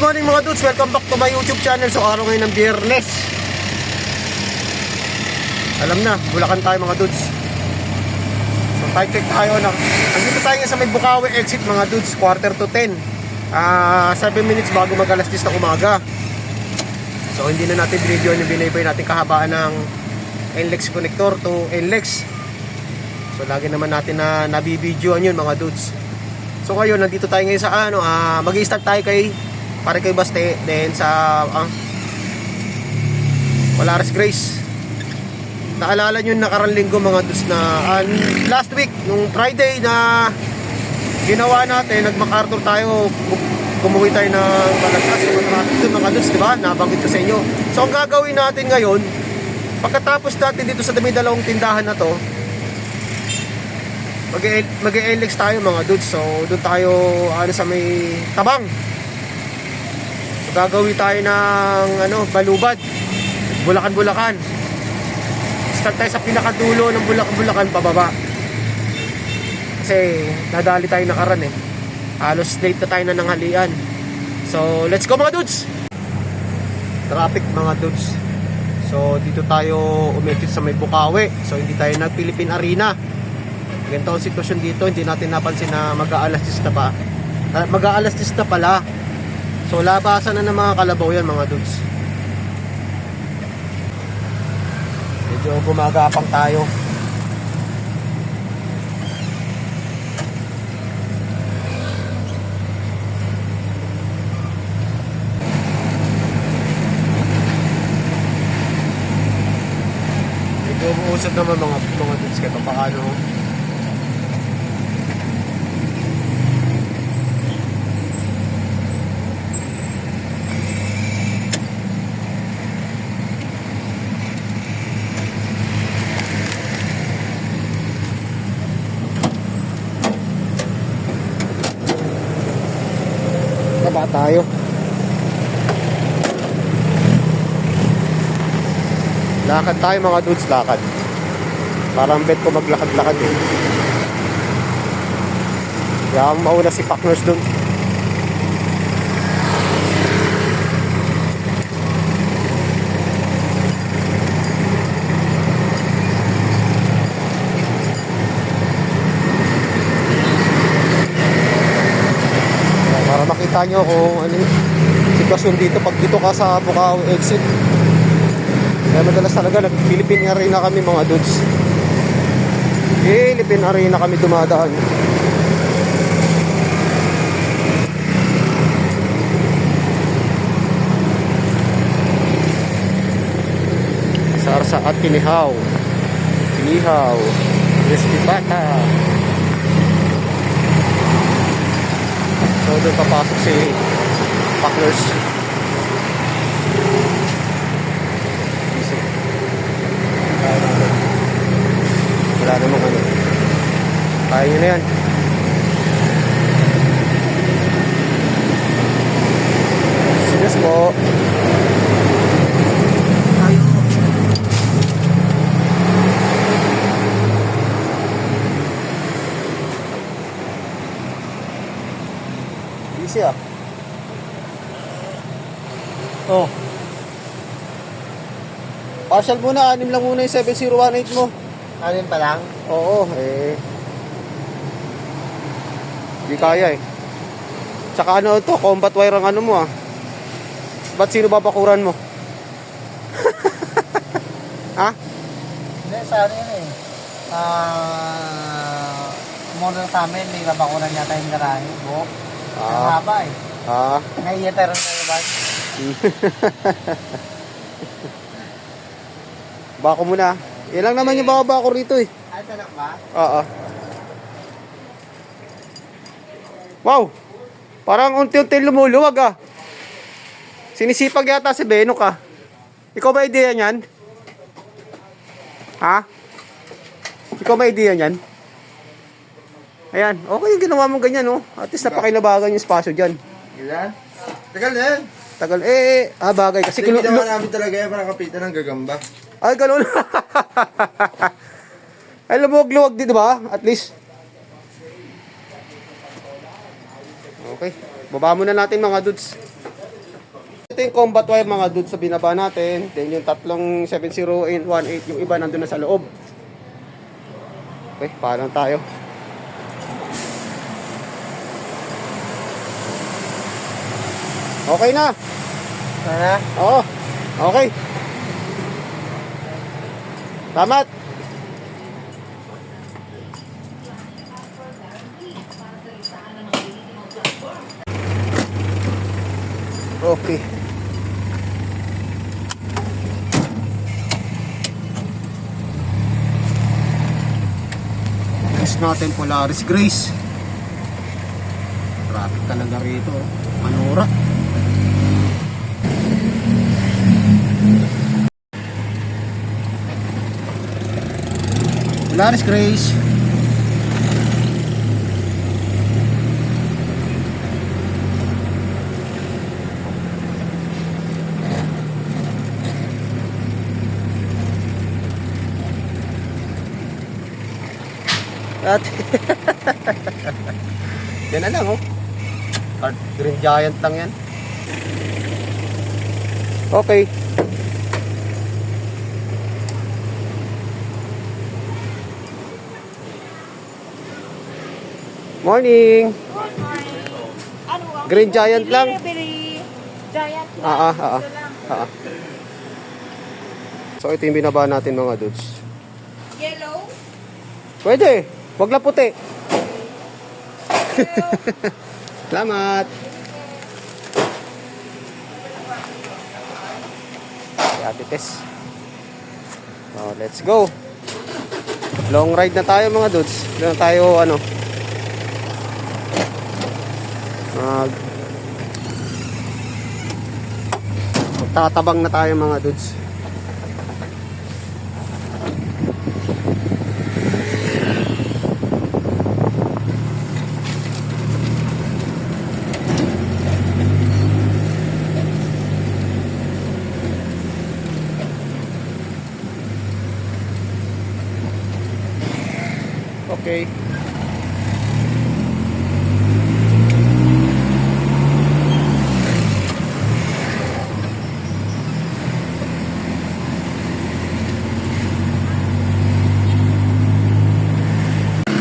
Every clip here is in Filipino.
morning mga dudes, welcome back to my YouTube channel. So araw ngayon ng Biyernes. Alam na, Bulacan tayo mga dudes. So time check tayo na. Andito tayo sa may Bukawi exit mga dudes, quarter to 10. 7 minutes bago mag alas 10 ng umaga. So hindi na natin video yung binibay natin kahabaan ng NLEX connector to NLEX. So lagi naman natin na nabibidyoan yun mga dudes. So ngayon nandito tayo ngayon sa mag-i-start tayo para kay Baste, then sa Polaris Grace. Naalala nyo nakarang linggo mga dudes na last week nung Friday na ginawa natin, nag-MacArthur tayo, kumuwi tayo ng Balagtas, mga dudes, diba? Nabanggit ko sa inyo. So ang gagawin natin ngayon, pagkatapos natin dito sa dalawang tindahan na to, mag-e-NLEX tayo mga dudes. So doon tayo sa may Tabang. So gagawin tayo ng Balubad, Bulacan. Start tayo sa pinakadulo ng Bulacan pababa. Kasi nadali tayo nakaran halos late na tayo na nanghalian. So let's go mga dudes. Traffic mga dudes. So dito tayo umikot sa may Bukawi. So hindi tayo nag Philippine Arena. Ganito ang sitwasyon dito, hindi natin napansin na mag-aalas 10 na pa. Mag-aalas 10 na pala. So labasan na ng mga kalabaw yan mga dudes. Medyo gumagapang tayo. Medyo umuusap naman mga dudes kaya paano. Baba tayo. Lakad tayo mga dudes, lakad. Parang bet ko maglakad-lakad Kaya mauna si Pakners dun. Makita nyo kung ano yung sitwasyon dito pag dito ka sa Bukawi exit. Kaya madalas talaga Philippine Arena kami mga dudes. Philippine Arena kami dumadaan. Sarsa at Kinihaw Crispy Bata. So doon papasok si Packers. Wala namang kaya nyo na yan. Sinas po. Easy Oh. Partial muna, 6 lang muna yung 7018 mo. 6 pa lang? Oo, hindi kaya Tsaka to, combat wire ang mo Ba't sino babakuran mo? Ha? Hindi, sa yun muna sa amin, may babakuran yata yung garahe. Buhok. Ang haba Naiyater ang ba? Bako muna. Yan lang naman yung bako rito Ay, tanak ba? Oo. Wow! Parang unti-unti lumuluwag Sinisipag yata si Benok Ikaw ba idea niyan? Ha? Ikaw ba idea niyan? Ayan, okay yung ginawa mong ganyan At least napakinabagan yung spasyo dyan. Ilan? Tagal na yan. Tagal bagay kasi ginawa namin talaga yan para kapitan ng gagamba. Ay, ganun. Ay, lumog-luwag din, diba? At least. Okay. Baba muna natin mga dudes. Ito yung combat wire mga dudes sa binaba natin. Then yung tatlong 7018, yung iba nandun na sa loob. Okay, paalam tayo. Okay na. Sana? Oo. Okay. Salamat. Okay. Next natin Polaris Grace. Traffic talaga rito. Manura. Polaris Grace. At yan na lang oh. Green Giant lang yan. Okay. Morning. Good morning. Ano ang Green Giant lang. Bili, Giant lang. Ito lang. So ito yung binaba natin mga dudes. Yellow. Pwede. Wag lang puti. Yellow. Salamat. Ate Tess. Oh, let's go. Long ride na tayo mga dudes. Doon na tayo ano. Magtatabang na tayo mga dudes. Okay.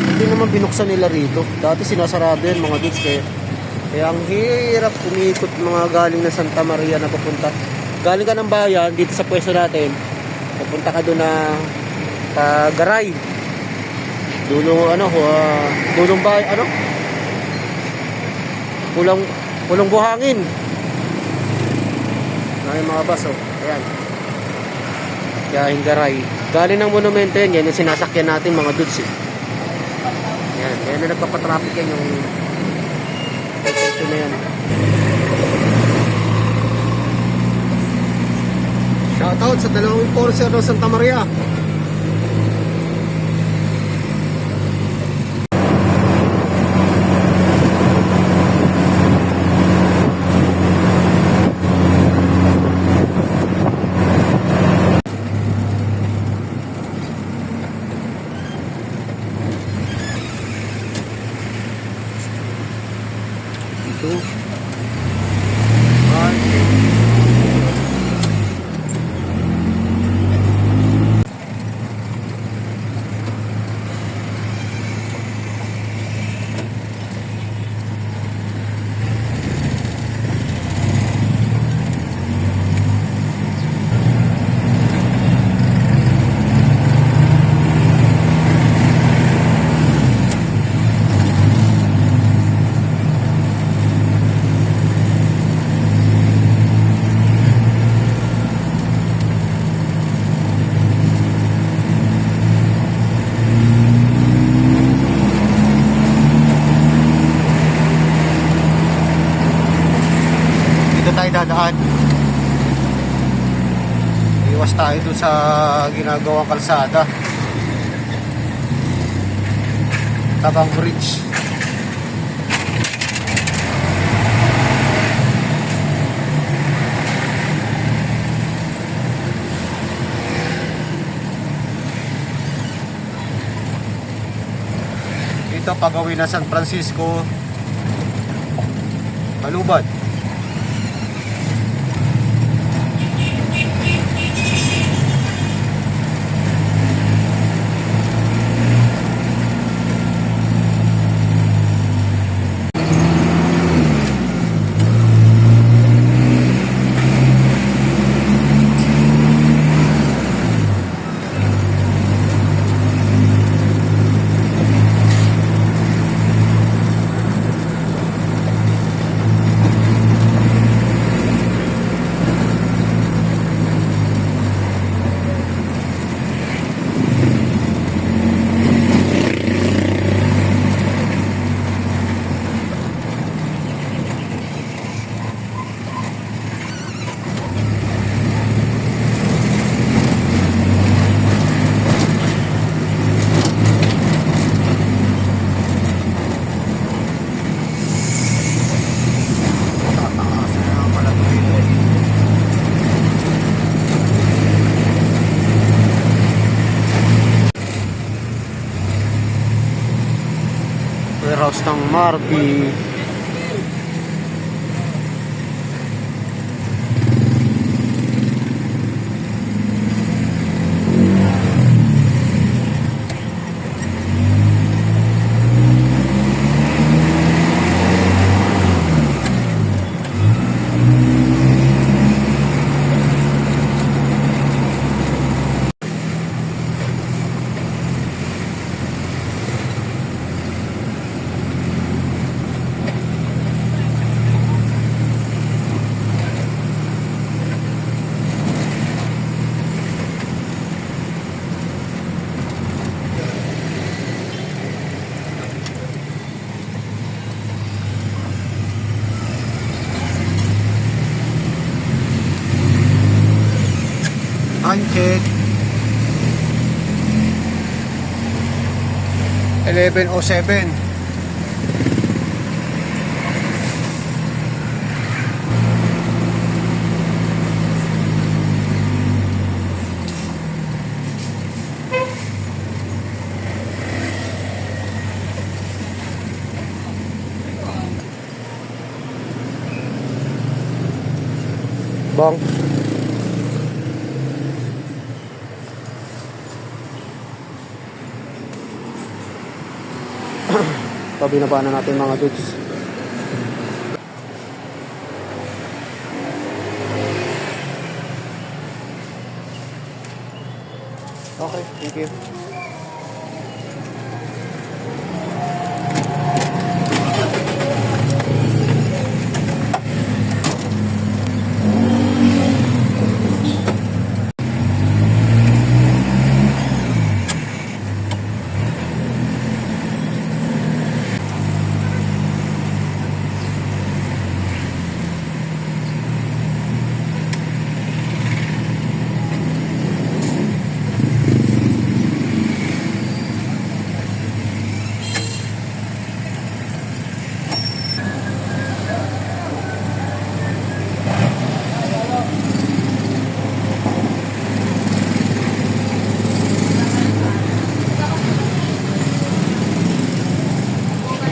Hindi naman binuksan nila rito. Dati sinasarado yan mga dudes kaya ang hirap umikot mga galing na Santa Maria na papunta. Galing ka ng bayan dito sa pwesto natin. Papunta ka doon na Garay. Dulong dulong bay Pulong Buhangin. Ay mga bus oh. Ayan. Kaya Garay. Galing ng monumento yan yung sinasakyan natin mga dudes eh. Yan na nagpapatraffic yan yung ito na yan. Shoutout sa dalawang enforcer ng Santa Maria. Dadaan. Iwas tayo dun sa ginagawang kalsada. Tabang Bridge. Dito pagawin na San Francisco Malubad. Mustang Marby. Uncheck 11:07. Bang. Binaba na natin mga dudes. Okay, thank you.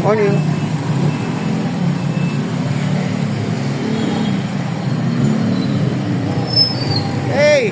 Morning. Hey!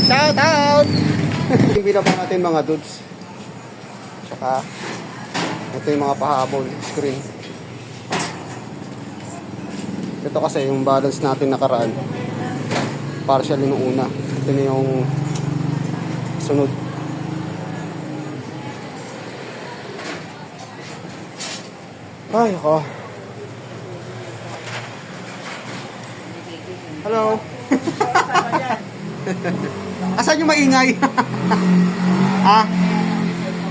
Shout out! Binaba natin mga dudes. Tsaka ito yung mga pahabol screen. Ito kasi yung balance natin nakaraan. Partial yung una. Ito na yung sunod. Ay, ako. Hello. Asan yung maingay? Ha?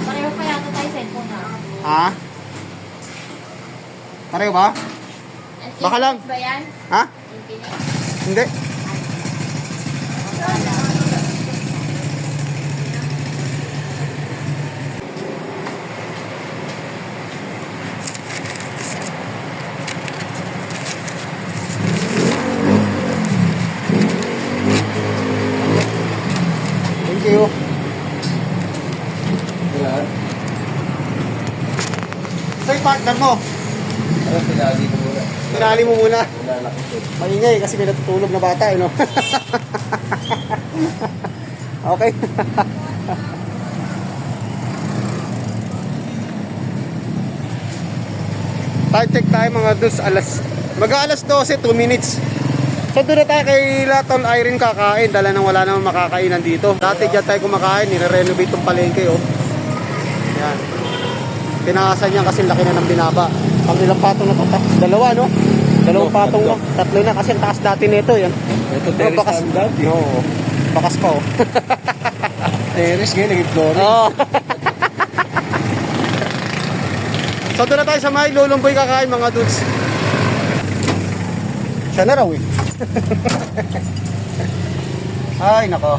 Pareho pa yata tayo cellphone na. Ha? Pareho ba? Baka lang. Ba yan? Ha? Hindi. Thank you. Sa'yo partner mo? Pinali mo muna. Maingay kasi may natutulog na bata, no? Okay. Time check tayo mga dus, mag-aalas 12, 2 minutes. So doon na tayo kay Latol Irene kakain, dala nang wala namang makakainan dito. Dati dyan tayo kumakain, nire-renovate yung palengke, oh. Yan. Tinakasan niya kasi laki na ng binaba. Ang ilang patong na to, dalawa, no? Dalawang patong na, tatlo na kasi ang taas dati nito, yan. Ito terrace bakas, dati. Oo. Bakas pa, oh. Terrace ngayon, naging flooring. Oo. So doon na tayo sa may lulumboy kakain mga dudes. Siya na raw eh. Ay nako.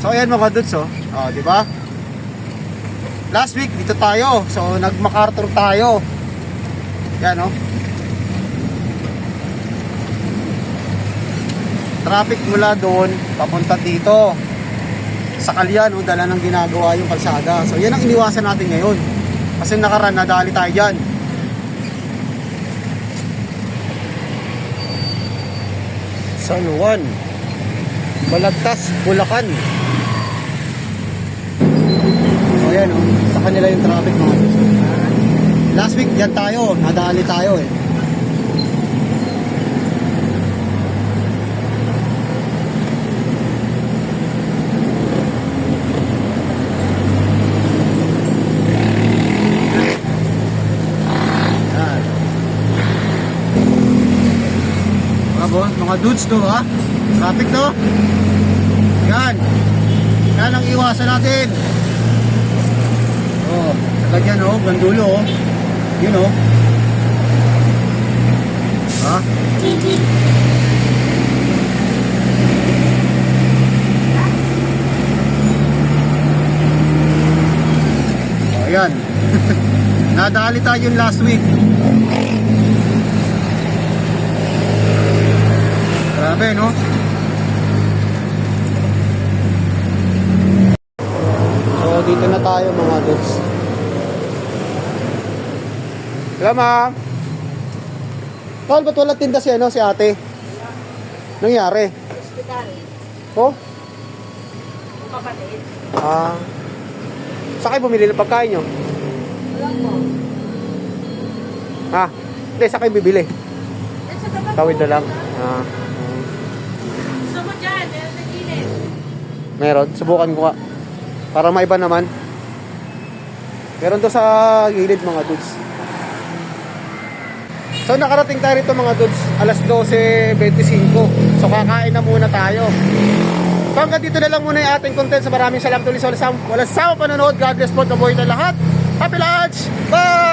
So ayan mga dudes, oh. Oh, di ba? Last week dito tayo. So nag-MacArthur tayo. Yan, oh. traffic mula doon papunta dito sa Kalyan, dala ng ginagawa yung kalsada. So yan ang iniwasan natin ngayon kasi nakaraan nadali tayo dyan. San Juan, Balagtas, Bulacan. So yan sa kanila yung traffic mga dudes. Last week dyan tayo, nadali tayo eh. Mga dudes to ha, traffic to. Yan ang iwasan natin. Oh, ganyan oh, gandulo oh. Yun oh. Ha? Oh, yan. Nadali tayo yung last week. Grabe, no? So, dito na tayo mga dudes. Hello, ma'am. Tol, ba't wala tinda si ate? Nangyari? Hospital. Oh? Kapatid. Saan kayo bumili ng pagkain nyo? Wala po. Hindi, saan kayo bibili? Sa tapat Tawid na po. lang. Gusto mo dyan, meron na gilid. Meron, subukan ko nga. Para maiba naman. Meron to sa gilid mga dudes. So nakarating tayo rito mga dudes, alas 12:25. So kakain na muna tayo. So hanggang dito na lang muna yung ating content. So maraming salamat ulit sa walang sawa panonood. God bless po, mabuhay na lahat. Happy lunch! Bye!